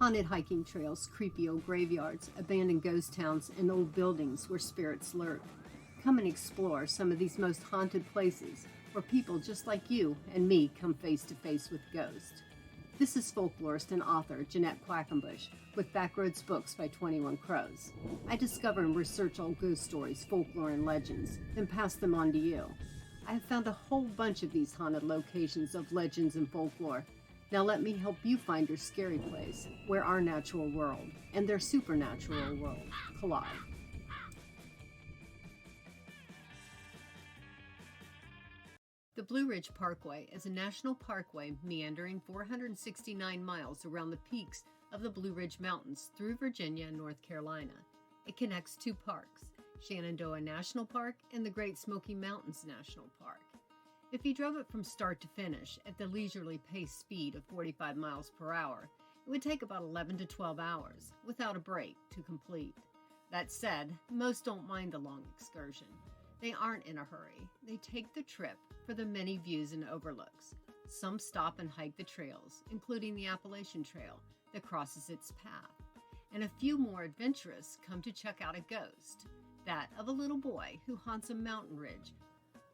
Haunted hiking trails, creepy old graveyards, abandoned ghost towns, and old buildings where spirits lurk. Come and explore some of these most haunted places where people just like you and me come face to face with ghosts. This is folklorist and author Jeanette Quackenbush with Backroads Books by 21 Crows. I discover and research old ghost stories, folklore, and legends, then pass them on to you. I have found a whole bunch of these haunted locations of legends and folklore. Now let me help you find your scary place, where our natural world and their supernatural world collide. The Blue Ridge Parkway is a national parkway meandering 469 miles around the peaks of the Blue Ridge Mountains through Virginia and North Carolina. It connects two parks, Shenandoah National Park and the Great Smoky Mountains National Park. If you drove it from start to finish at the leisurely paced speed of 45 miles per hour, it would take about 11 to 12 hours, without a break, to complete. That said, most don't mind the long excursion. They aren't in a hurry. They take the trip for the many views and overlooks. Some stop and hike the trails, including the Appalachian Trail that crosses its path. And a few more adventurous come to check out a ghost, that of a little boy who haunts a mountain ridge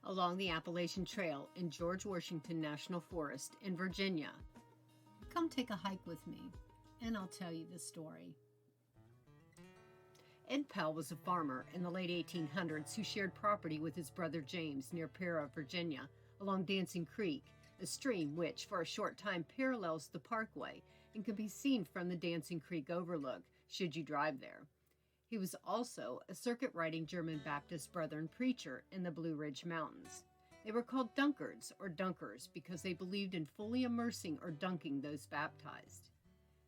along the Appalachian Trail in George Washington National Forest in Virginia. Come take a hike with me, and I'll tell you the story. Ed Powell was a farmer in the late 1800s who shared property with his brother James near Para, Virginia, along Dancing Creek, a stream which, for a short time, parallels the parkway and can be seen from the Dancing Creek Overlook, should you drive there. He was also a circuit-riding German Baptist Brethren preacher in the Blue Ridge Mountains. They were called Dunkards or Dunkers because they believed in fully immersing or dunking those baptized.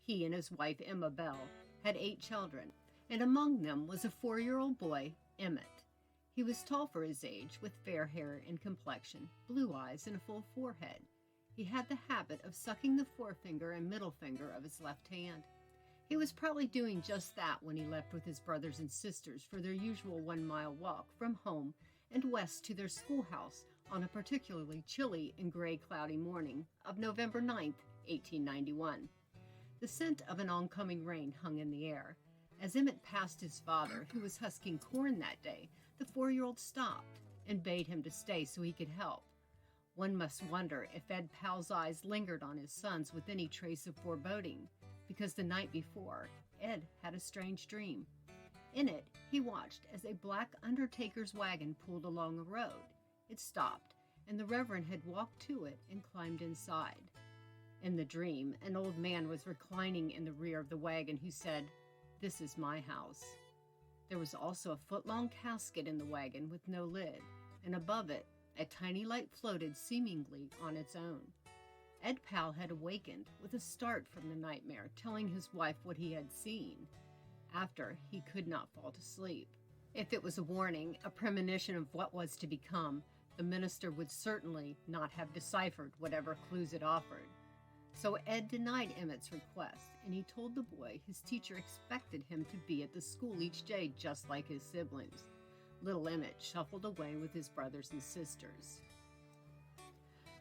He and his wife Emma Bell had 8 children, and among them was a 4-year-old boy, Emmett. He was tall for his age, with fair hair and complexion, blue eyes, and a full forehead. He had the habit of sucking the forefinger and middle finger of his left hand. He was probably doing just that when he left with his brothers and sisters for their usual 1-mile walk from home and west to their schoolhouse on a particularly chilly and gray cloudy morning of November 9th, 1891. The scent of an oncoming rain hung in the air. As Emmett passed his father, who was husking corn that day, the 4-year-old stopped and bade him to stay so he could help. One must wonder if Ed Powell's eyes lingered on his sons with any trace of foreboding, because the night before, Ed had a strange dream. In it, he watched as a black undertaker's wagon pulled along a road. It stopped, and the Reverend had walked to it and climbed inside. In the dream, an old man was reclining in the rear of the wagon who said, "This is my house." There was also a foot-long casket in the wagon with no lid, and above it, a tiny light floated seemingly on its own. Ed Powell had awakened with a start from the nightmare, telling his wife what he had seen. After, he could not fall to sleep. If it was a warning, a premonition of what was to become, the minister would certainly not have deciphered whatever clues it offered. So Ed denied Emmett's request, and he told the boy his teacher expected him to be at the school each day just like his siblings. Little Emmett shuffled away with his brothers and sisters.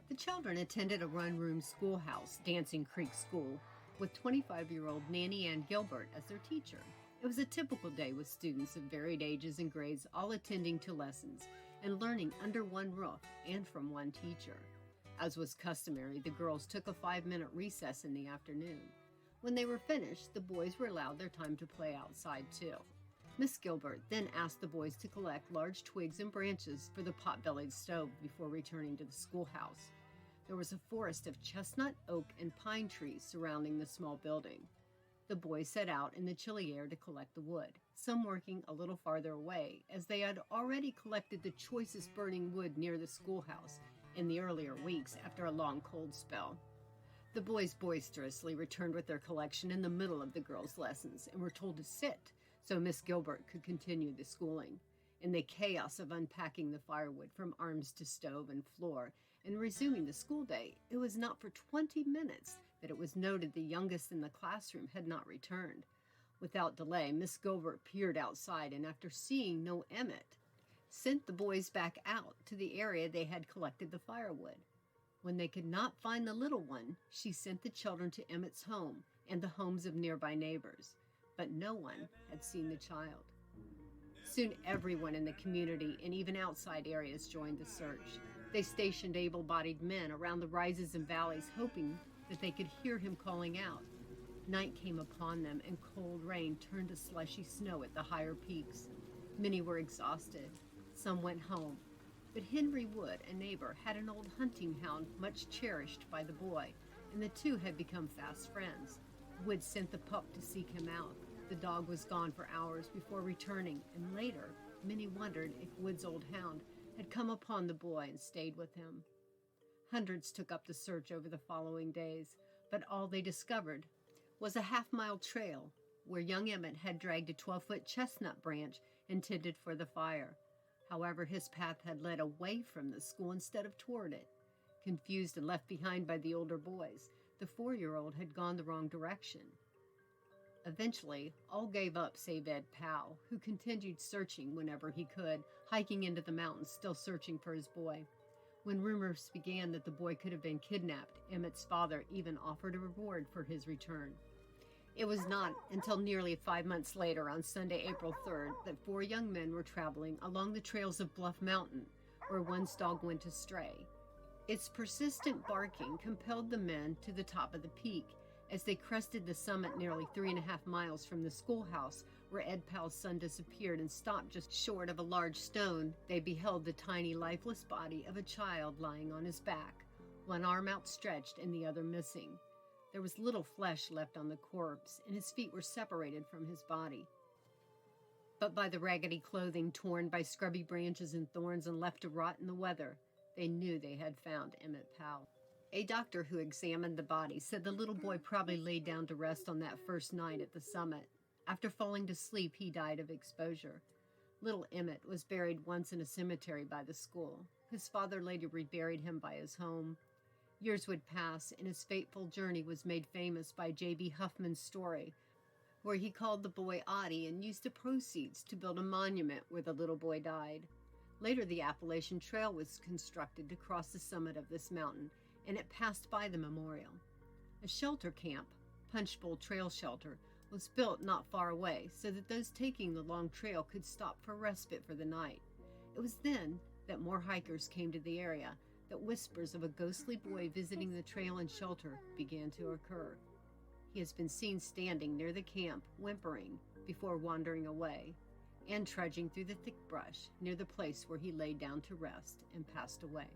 The children attended a run-room schoolhouse, Dancing Creek School, with 25-year-old Nanny Ann Gilbert as their teacher. It was a typical day with students of varied ages and grades all attending to lessons and learning under one roof and from one teacher. As was customary, the girls took a 5-minute recess in the afternoon. When they were finished, the boys were allowed their time to play outside too. Miss Gilbert then asked the boys to collect large twigs and branches for the pot-bellied stove before returning to the schoolhouse. There was a forest of chestnut, oak, and pine trees surrounding the small building. The boys set out in the chilly air to collect the wood, some working a little farther away, as they had already collected the choicest burning wood near the schoolhouse in the earlier weeks after a long cold spell. The boys boisterously returned with their collection in the middle of the girls' lessons and were told to sit so Miss Gilbert could continue the schooling. In the chaos of unpacking the firewood from arms to stove and floor and resuming the school day, it was not for 20 minutes that it was noted the youngest in the classroom had not returned. Without delay, Miss Gilbert peered outside and, after seeing no Emmett, sent the boys back out to the area they had collected the firewood. When they could not find the little one, she sent the children to Emmett's home and the homes of nearby neighbors, but no one had seen the child. Soon everyone in the community and even outside areas joined the search. They stationed able-bodied men around the rises and valleys, hoping that they could hear him calling out. Night came upon them, and cold rain turned to slushy snow at the higher peaks. Many were exhausted. Some went home. But Henry Wood, a neighbor, had an old hunting hound much cherished by the boy, and the two had become fast friends. Wood sent the pup to seek him out. The dog was gone for hours before returning, and later, many wondered if Wood's old hound had come upon the boy and stayed with him. Hundreds took up the search over the following days, but all they discovered was a half-mile trail where young Emmett had dragged a 12-foot chestnut branch intended for the fire. However, his path had led away from the school instead of toward it. Confused and left behind by the older boys, the 4-year-old had gone the wrong direction. Eventually, all gave up save Ed Powell, who continued searching whenever he could, hiking into the mountains, still searching for his boy. When rumors began that the boy could have been kidnapped, Emmett's father even offered a reward for his return. It was not until nearly 5 months later, on Sunday, April 3rd, that 4 young men were traveling along the trails of Bluff Mountain, where one's dog went astray. Its persistent barking compelled the men to the top of the peak. As they crested the summit nearly 3.5 miles from the schoolhouse, where Ed Powell's son disappeared, and stopped just short of a large stone, they beheld the tiny, lifeless body of a child lying on his back, one arm outstretched and the other missing. There was little flesh left on the corpse, and his feet were separated from his body. But by the raggedy clothing torn by scrubby branches and thorns and left to rot in the weather, they knew they had found Emmett Powell. A doctor who examined the body said the little boy probably laid down to rest on that first night at the summit. After falling to sleep, he died of exposure. Little Emmett was buried once in a cemetery by the school. His father later reburied him by his home. Years would pass, and his fateful journey was made famous by J.B. Huffman's story, where he called the boy Ottie and used the proceeds to build a monument where the little boy died. Later, the Appalachian Trail was constructed to cross the summit of this mountain, and it passed by the memorial. A shelter camp, Punchbowl Trail Shelter, was built not far away so that those taking the long trail could stop for respite for the night. It was then that more hikers came to the area, that whispers of a ghostly boy visiting the trail and shelter began to occur. He has been seen standing near the camp, whimpering, before wandering away, and trudging through the thick brush near the place where he lay down to rest and passed away.